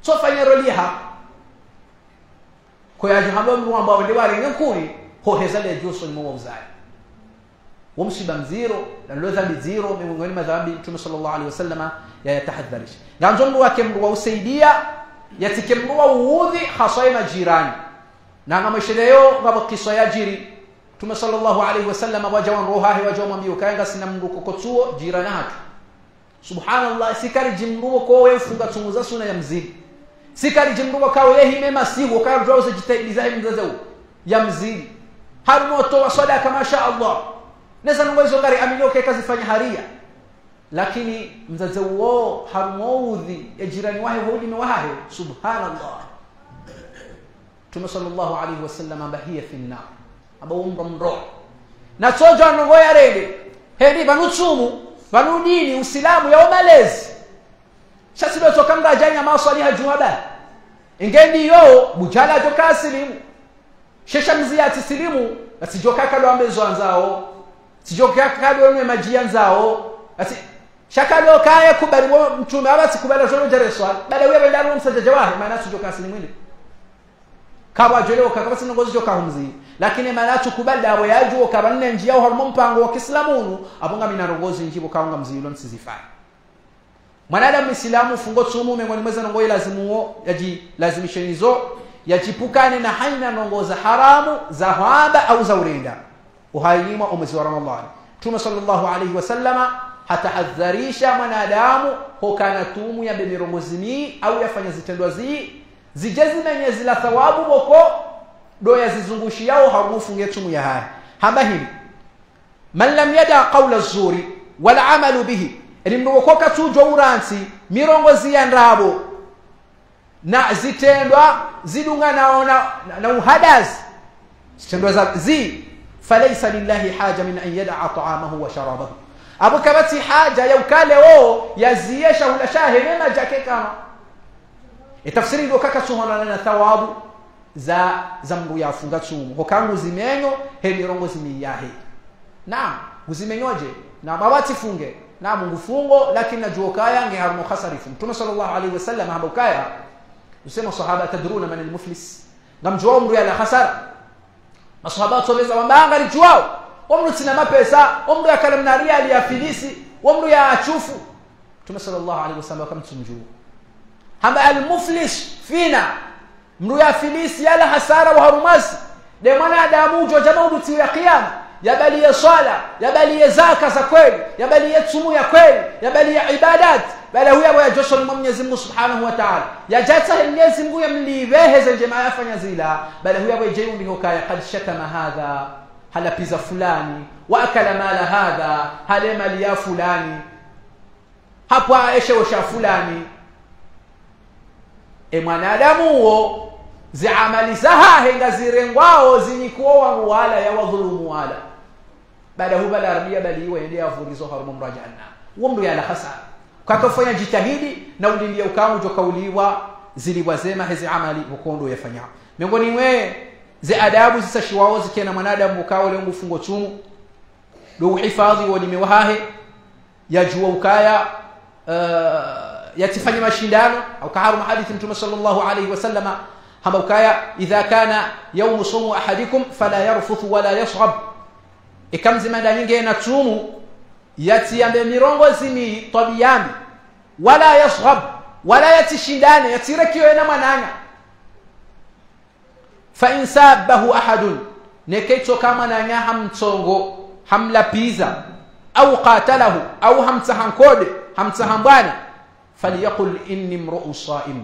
so fanya roliha kwa ya hamba mwa ambao ndi wale nkuri ho hezale juso ni mwazai wamsiba mziro na lo dhambi zero miongoni mwa dhambi Mtume sallallahu alaihi wasallam yatahadharisha nganzo mtu wake mru usaidia yatikemrua uudhi hasaima jirani na kama sheleyo ngabo kiswa ya jiri Mtume sallallahu alaihi wasallam wajawan rohahi wajawan mbio kaanga sina mru kokotuo jirani hatu subhanallah sikari jimruo ko wewe funga tunguza suna ya mzidi sikari jimruo ka wewe himema sigo ka droze jitaidiza mzazo ya mzidi harmoto wa sadaka masha Allah nesa ngwezo ngari aminyoke kazifanya haria lakini mzazi wao hamuudhi ya jirani wake hodi na wahe subhanallah Mtume sallallahu alaihi wasallam ambahiya fi an-nar aba umro na tojo anongoya rede hedi banuchumu banudini uislamu ya malezi shasido tokanga janya maswaliha juhada ingendi yo bujala jokasilimu shesha mziyati silimu asijoka kado ambezo anzao sijoka kado ne majia nzao ati shakalo kaya kubali Mtume abati kubala jolo jereswa bale wewe ndaro msajaje wahe maana sijoka silimwili kawa jelo kakaba sinongozi joka humzi lakini maana tukubali dawo yajo kabanne njia hormo mpango wa Kiislamunu abonga minarongozi njibo kaunga mzilo nsizifai mwanadamu Muislamu fungo tsumu mengoni mweza nongoyi lazimuo yaji lazimishenizo yajipukane na haina nongoza haramu za haba au za urenda uhailima umezi wa Ramadhani Mtume sallallahu alaihi wasallama hatahadharisha mwanadamu hokana tumu ya bemirongozi au yafanya zitendwa zijezi menye zila thawabu boko do yazizungushi yao harufunge tumu ya haya hamba hili man lam yada qawla zuri wala amalu bihi elimdokoka tujo uransi mirongozi ya ndabo na zitendwa zidunga na uhadazi zitendwa za falaysa lillahi haja min an yada'a ta'amahu wa sharabahu abu kabati haja ya ukale wao yaziesha ula shahirema jake kama tafsiri ndio kaka suhana na thawabu za zambu ya funga tsumu hokangu zimenyo hemirongo zimiyahe na uzimenyoje na babati funge na mungu fungo lakini najua kaya nge harmo khasarifu Mtume sallallahu alaihi wasallam habukaya usema sahaba tadruna man al-muflis ngamjua umru ya khasara masahaba toleza wambanga lijuao umru sina mapesa umru ya kalamnaria aliyafilisi umru ya achufu Mtume sallallahu alaihi wasallam akamtumjua hamba al-muflis fina mru ya filisi yala hasara wa harumasi de mwanadamu jo jamaa uduti ya kiyama yabali ya swala yabali ya zaka za kweli yabali ya tsumu ya kweli yabali ya ibadat bala huya wa josho ni Mwenyezi Mungu Subhanahu wa Ta'ala yajata Mwenyezi Mungu yamlivehe jamaa yafanya zila bala huya wa jeyu ndiho kaya qad shatama hadha hala piza fulani wa akala mala hadha hala mali ya fulani hapo aisha washa fulani mwanadamu huo zi amali zaha henga zirengwao zinyikuwa wala ya wadhulumu wala baada huba la rabia bali waende avurizo harumu mrajana umru ya la khasara kwa kufanya jitahidi na ulilia ukamu jokauliwa ziliwazema hizi amali ukondo yafanya miongoni mwe zi adabu zisashiwao zikiana mwanadamu ukao leo mfungo chumu do uhifadhi walimewahe yajua ukaya yatifanya mashindano au kaharu hadithi Mtume sallallahu alayhi wasallama hamba ukaya idha kana yawm sumu ahadikum fala yarfuthu wala yasghab ikamzi mada nyingi na tumu yatiambe mirongo zimi tabiyani wala yasghab wala yatishindane yatirekio na mwananya fa insabahu ahadun nekecho kama nanya hamtongo hamlapiza au qatalahu au hamtahankode hamtahambana falyaqul inni mru'un sa'im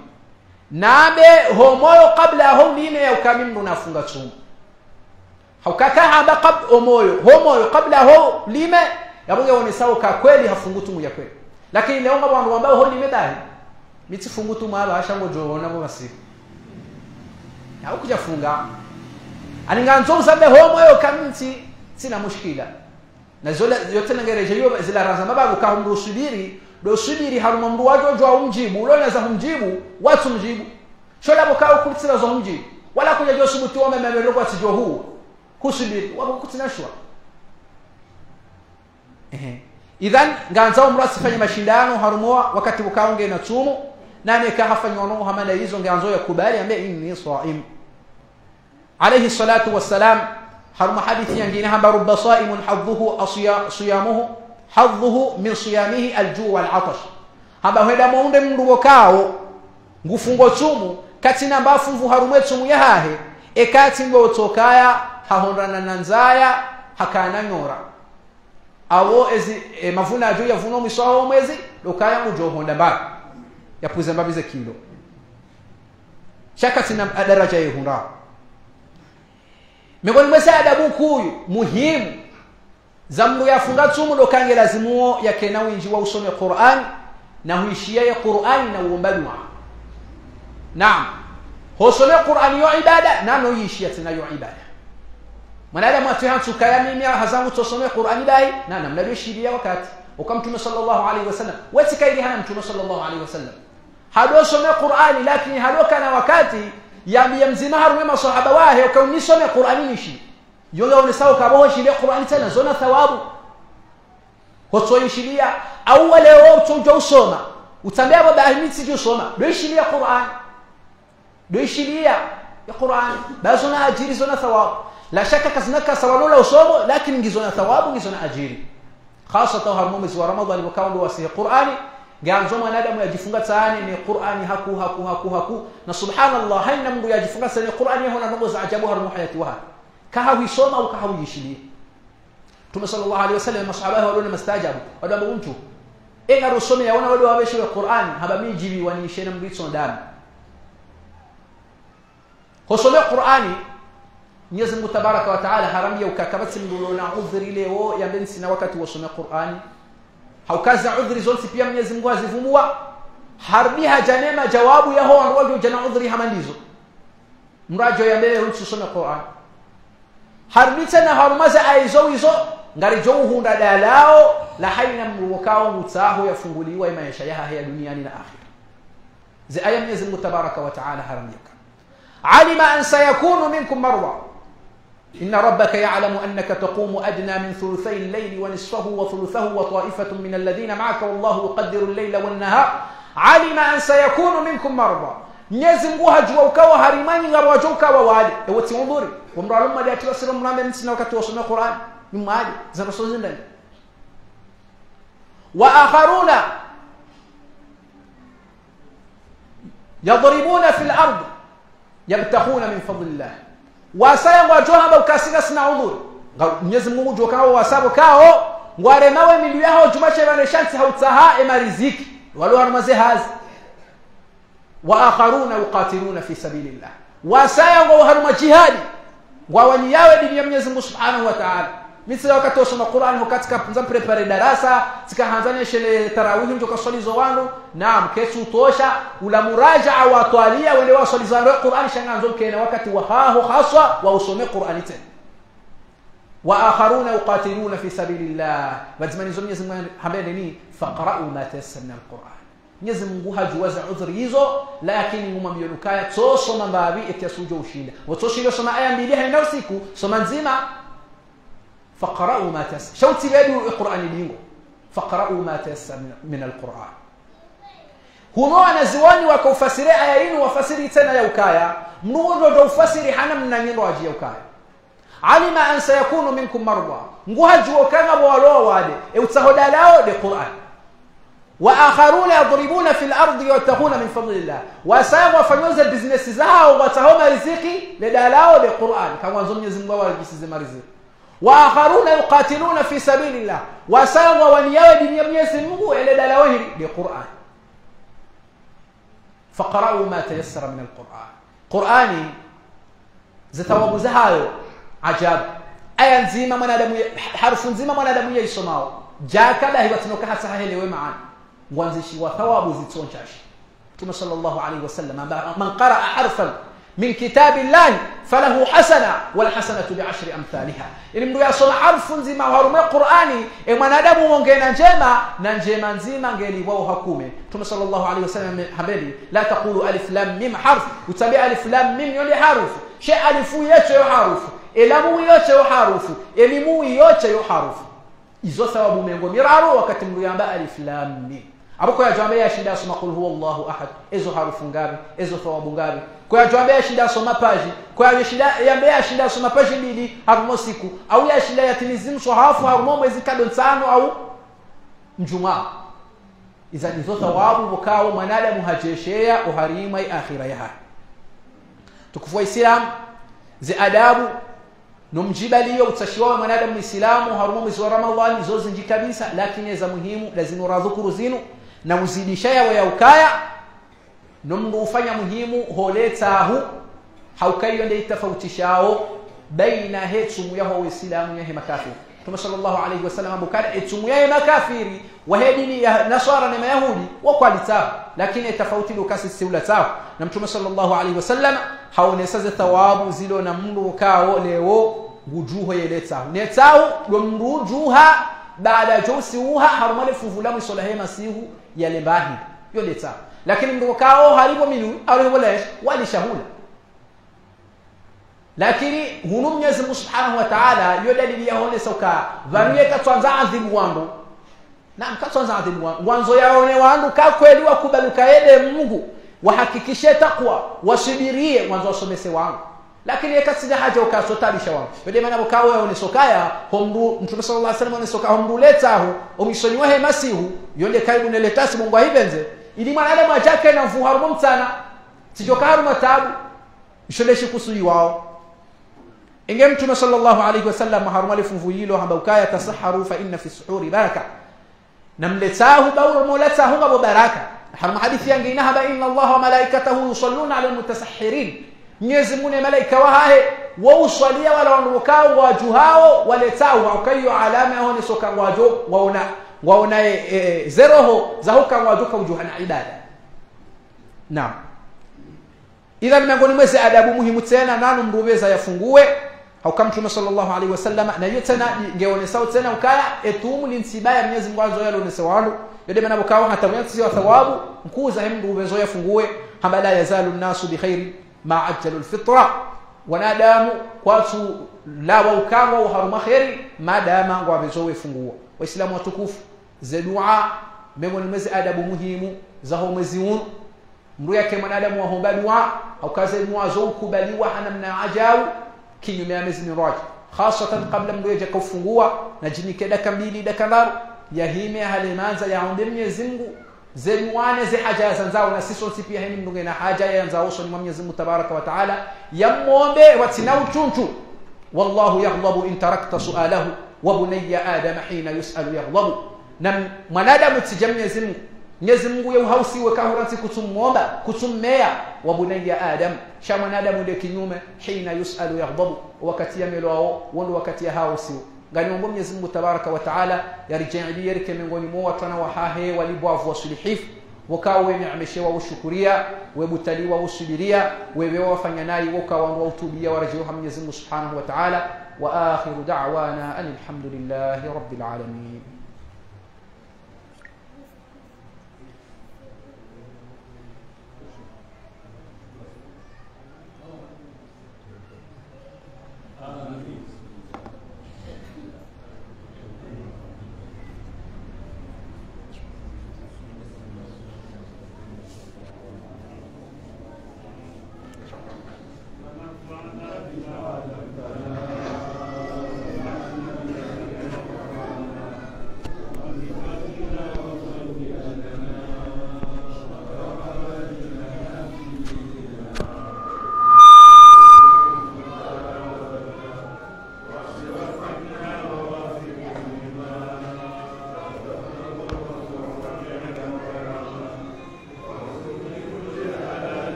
nabe homoyo kabla homine ya ukamimnu nafunga tumu haukaka haba homoyo kabla ho lime yabunge wonisao ka kweli hafungutumu ya kweli lakini leo ngabo ambao ho lime dai mitifungutumu aba ashango jona bo basi au kujafunga alinganzo usabe homoyo kamiti sina mushkila na zola yote nangereje yo zila raza mababu ka humru subiri do subiri haruma mru wajo jo umjibu ulo naza humjibu watu mjibu shola bokao kulitsira zo humjibu wala kuja jo subutu wa memelo kwa tijo huu kusubiri wako kutinashwa idhan nganza umru asifanye mashindano harumoa wakati bukaonge na tumu nani ka hafanywa no hamana hizo nganzo ya kubali ambaye inni sa'im alayhi salatu wassalam haruma hadithi nyingine hamba rubba sa'imun hadhuhu siyamuhu hadhuhu min siyamihi alju' wal 'atash hamba heda muunde mndu wokao ngufungo tumu kati namba funvu harumwe tumu ya hahe ekati ngo tokaya hahondana nanzaya hakana nyora awo ezi mavuna ajo yavuno mwisho mwezi lokaya mujo honda ba yapuze mbabize kilo shaka sina daraja yehunda miongoni mwa adabu kuyu muhimu zamru yafunga tumu lokange lazimuo yakena winji wa usome Qur'an na huishia ya Qur'an na uombadwa naam hosome Qur'an yo ibada na no yishia tena yo ibada mwanadamu atihantu kaya mimi hazangu tusome Qur'an dai na namna shiria wakati ukamtume sallallahu alaihi wasallam watikaili hana mtume sallallahu alaihi wasallam hado some Qur'an lakini hado kana wakati ya mzima harume masahaba wahe ukaunisome Qur'an nishi yonga unisao kaboho shiria Qur'an tena zona thawabu hoto shiria au wale wao tujo usoma utambea baba ahimiti jo soma do shiria Qur'an do shiria ya Qur'an bazona ajiri zona thawabu la shaka kaznaka sawalola usomo lakini ngizona thawabu ngizona ajiri khasatan harmumezi wa ramadhani wakaundu wasi Qur'ani ganzo mwanadamu yajifunga taani ni Qur'ani haku na subhanallah haina mndu yajifunga sana Qur'ani hona ndogo za ajabu harmu hayati wa kahawi soma au kahawi yishili Mtume sallallahu alaihi wasallam masahaba wao mastajabu wadamba mtu enga rusome yaona wale wabeshi wa Qur'ani habami jibi wanishe na mbitso ndani hosome Qur'ani Mwenyezi Mungu Tabaraka wa Taala haramia ukakabati mdulo na udhri leo ya bensi na wakati wasome Qur'ani haukaza udhri zote pia Mwenyezi Mungu azivumua harbiha janema jawabu ya hao ndio jana udhri hamandizo mrajo ya mbele usome Qur'an harbita na harumaza aizo hizo ngari jo hunda dalao la haina mwokao mutaho yafunguliwa maisha ya duniani na akhira zi aya Mwenyezi Mungu Tabaraka wa Taala haramia alima an sayakunu minkum marwa إن ربك يعلم أنك تقوم أدنى من ثلثي الليل ونصفه وثلثه وطائفة من الذين معك والله يقدر الليل والنهار علم أن سيكون منكم مرضى Mwenyezi Mungu hajua ukawa harimani ngabo wajua ukawa wale ewe timburi wamralo mali atiwa sira mrambe msina wakati wasoma Qur'an mimali za rasul ndani wa akharuna yadribuna fil ard yabtaghuna min fadlillah wasaya wajua haba ukasina sina udhur Mwenyezi Mungu jua kao wasabu kao ngware mawe milu yao jumache bane shanti hautaha emariziki walo harmaze hazi wa akharuna yuqatiluna fi sabilillah wasaya ngo haruma jihadi ngwawani yawe dini ya Mwenyezi Mungu Subhanahu wa Ta'ala misala wakati wasoma Qur'an katika punza prepare darasa zikaanzana shele tarawih ndio kaswalizo wangu naam kesho tosha ula murajaa wa twalia wale waswalizo Qur'an shanganzo kena wakati wa haho haswa wa usome Qur'an tena wa akharuna yuqatiluna fi sabilillah wazimani zo Mwenyezi Mungu habari ni faqra'u ma tayassara min al-Qur'an Mwenyezi Mungu hajuwaza udhuri hizo lakini nguma mionukaya to soma mbabi etiasujo ushinda watoshilo soma aya mbili haina usiku soma nzima faqra'u ma tayassara shauti bedu al-Qur'an lingo faqra'u ma tayassara min al-Qur'an huno anaziwani wakaufasiri aya hii wafasiri tena ya ukaya mnundo ndo ufasiri hana mnanyendo aji ya ukaya alima an sayakunu minkum marda nguhajwa kanga bwalo wade utahoda lao de Qur'an wa akharuna yadribuna fil ardi yataghuna min fadlillah wasawa wafanyoza business zao watahoma riziki le dalao de Qur'an kama wanzo Mwenyezi Mungu awajisize mariziki wa akharuna yuqatiluna fi sabilillah wasawa waniyawe dini ya Mwenyezi Mungu ele dalao hili de Qur'an faqra'u ma tayassara min al-Qur'an Qur'ani zatawabu zahayo ajab aya nzima mwanadamu harfu nzima mwanadamu yisomao jakada hiwatinoka hasa helewe maana mwanzishi wa thawabu zitonchashi Mtume sallallahu alayhi wasallam man qaraa harfan min kitabillahi falahu hasana wal hasanatu bi 10 amthaliha ili mtu yasoma harfu nzima harume Qur'ani mwanadamu ongena njema na njema nzima ngeli wao hakume Mtume sallallahu alayhi wasallam habari la taqulu alif lam mim harf utabi alif lam mim yoni harufu shay alifu yote yo harufu elamu yote yo harufu elimu yote yo harufu izo thawabu mengo miraru wakati mtu yamba alif lam mim abako ya jambe ya shida soma qul huwallahu ahad ezo harufu ngapi ezo thawabu ngapi kwa jambe ya shida soma paji kwa shida yambe ya shida soma paji mbili harumo siku au ya shida ya timizimu swahafu harumo mwezi kado 5 au mjuma izo thawabu bukao mwanadamu hajeshea uharima akhira ya tukufua Islam zi adabu nomjibaliyo utashiwa mwanadamu Muislamu harumo mwezi wa Ramadhani zote nji kabisa lakini za muhimu lazima radhukuru zinu na muzidisha ya ukaya nomndu ufanya muhimu holetahu haukayo ndio itafautishaao baina hetumu ya Waislamu ya makafiri Mtume sallallahu alayhi wasallam bukara etumu ya makafiri wa hedini ya nasara na mayahudi wa kwalita lakini tofauti lukasi siula tao na Mtume sallallahu alayhi wasallam haonesaze thawabu zilo na mndu kao leo gujuho yeleta netao domrujuha baada josi uha harumale fuvulamu solahe masihu yalebahi yoleta lakini mndu kao halipo minu alewalesh wali shahula lakini hunu Mwenyezi Mungu Subhanahu wa Ta'ala yodadili yahone soka vanuye katwanza adhibu wangu na mkatwanza adhibu wanzo yaone wangu ka kweli wakubaluka ele Mungu wahakikishe takwa wasubirie mwanzo wasomese wangu lakini yakasija haja ukasotalisha wangu yode maana bokao yaone sokaya homdu Mtume sallallahu alayhi wasallam soka homdu letaho omisoni wa masihu yonde kaibu neletasi Mungu ahibenze ili mwanadamu ajake na mfu harumu mtana sijoka haruma tabu isholeshi kusuli wao inge Mtume sallallahu alayhi wasallam haruma lifunvu hilo hambauka tasaharu fa inna fi suhuri baraka namletahu bawro molatahu ngabo baraka haruma hadithi yangu inahaba inna Allah wa malaikatahu yusalluna ala almutasahhirin Mwenyezi Mungu na malaika wahe wauswalia wala wanukao wajuhao waletao wakayo alama hone soka wajo waona zeroho za huka wajuka ujuhana ibada naam ila miongoni mwezi adabu muhimu tena nanu mrubeza yafungue hauka Mtume sallallahu alaihi wasallam na hiyo tena ngeonesao tena ukaya etumu linsibaya Mwenyezi Mungu azo yalo nesewalu yode mana bukao hata mwenzi wa thawabu mkuza mrubezo yafungue habala yazalu nasu bi khairi ma ajjalu alfitra wanadamu kwatu la waukawa wa haruma khairi madama ngwabezo yafungua waislamu watukufu za dua miongoni mwezi adabu muhimu za mwezi huu mru yake mwanadamu waomba dua au kaza mwazo kubaliwa hanamna ajau kinyume ya mwezi Miraji, hasatan kabla mru yaje kufungua na jinike dakika 2 dakika 3 yahime halimanza yaombe Mwenyezi Mungu zenuane ze haja zanzao, na sisi sote pia heni mnduge na haja yanzao so ni Mwenyezi Mungu tabaraka wa taala yamombe watina utuntu. wallahu yaghlabu in tarakta su'alahu wa bunayya adam hina yus'alu yaghlabu. na mwanadamu tijamia Mwenyezi Mungu yauhausiwe kahuransi kutumomba kutummea wa bunayya adam sha mwanadamu de kinyume hina yus'alu yaghlabu, wakati yamelwao wando wakati ya hausiwe ngani Mungu Mwenyezi Mungu tabaraka wa taala yarji'ili yerike miongoni mwa watu na wahahe walibwavu wasulihifu wakawe neemeshewa ushukuria webutaliwa usubiria wewe wafanya nayi wakawa utubia warjiwa Mwenyezi Mungu subhanahu wa ta'ala. wa akhiru da'wana alhamdulillahi rabbil alamin.